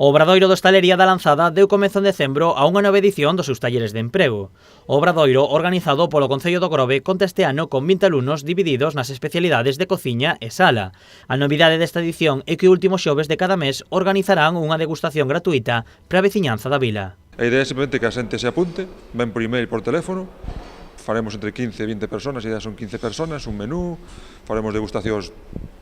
O Obradoiro de Hostalería da Lanzada deu comezo en decembro a unha nova edición dos seus talleres de emprego. O Obradoiro, organizado polo Concello do Grove, conta este ano con 20 alumnos divididos nas especialidades de cociña e sala. A novidade desta edición é que o último xoves de cada mes organizarán unha degustación gratuita para a veciñanza da vila. A idea é simplemente que a xente se apunte, ven por email, por teléfono, faremos entre 15 e 20 personas, a idea son 15 personas, un menú, faremos degustacións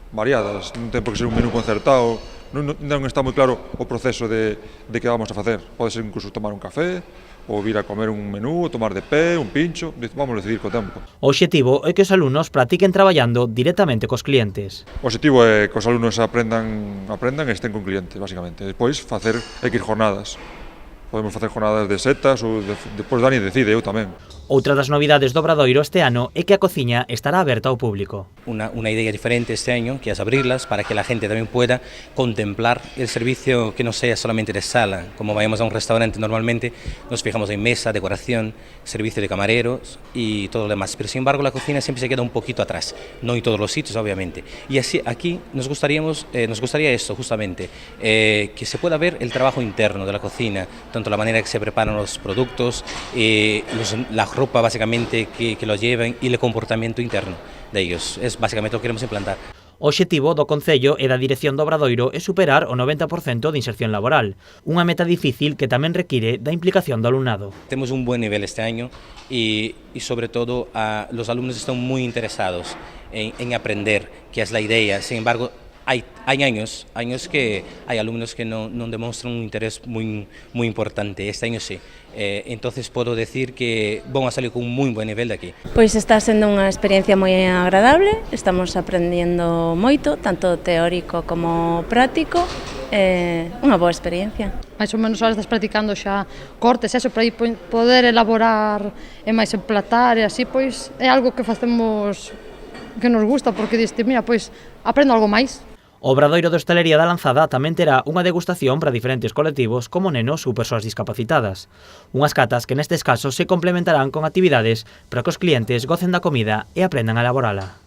variadas, non ten por que ser un menú concertado, non está moi claro o proceso de que vamos a facer. Pode ser incluso tomar un café, ou vir a comer un menú, ou tomar de pé, un pincho, vamos a decidir co tempo. O obxectivo é que os alumnos practiquen traballando directamente cos clientes. O obxectivo é que os alumnos aprendan e estén con clientes, basicamente. Despois, facer X jornadas. Podemos facer jornadas de setas ou depois Dani decide, eu tamén. Outra das novidades do Obradoiro este ano é que a cociña estará aberta ao público. Una idea diferente este año, que es abrirlas para que la gente también pueda contemplar el servicio que no sea solamente de sala. Como vayamos a un restaurante normalmente nos fijamos en mesa, decoración, servicio de camareros y todo lo demás. Pero sin embargo la cocina siempre se queda un poquito atrás, no en todos los sitios obviamente. Y así aquí nos gustaría esto justamente, que se pueda ver el trabajo interno de la cocina, tanto la manera que se preparan los productos, la ropa básicamente que lo llevan y el comportamiento interno de ellos. Es básicamente lo que queremos implantar. O obxectivo do Concello e da Dirección do Obradoiro é superar o 90% de inserción laboral, unha meta difícil que tamén require da implicación do alumnado. Tenemos un buen nivel este año y sobre todo los alumnos están muy interesados en aprender, que es la idea. Sin embargo, hay años que hay alumnos que no demuestran un interés muy importante. Este año sí. Entonces puedo decir que vamos a salir con un muy buen nivel de aquí. Pois está sendo unha experiencia moi agradable, estamos aprendendo moito, tanto teórico como práctico, unha boa experiencia. Mais ou menos ahora estás practicando xa cortes, eso, para poder elaborar e máis emplatar e así, pois é algo que facemos que nos gusta, porque diste, mira, pois aprendo algo máis. O Obradoiro de Hostalería da Lanzada tamén terá unha degustación para diferentes colectivos como nenos ou persoas discapacitadas. Unhas catas que nestes casos se complementarán con actividades para que os clientes gocen da comida e aprendan a elaborala.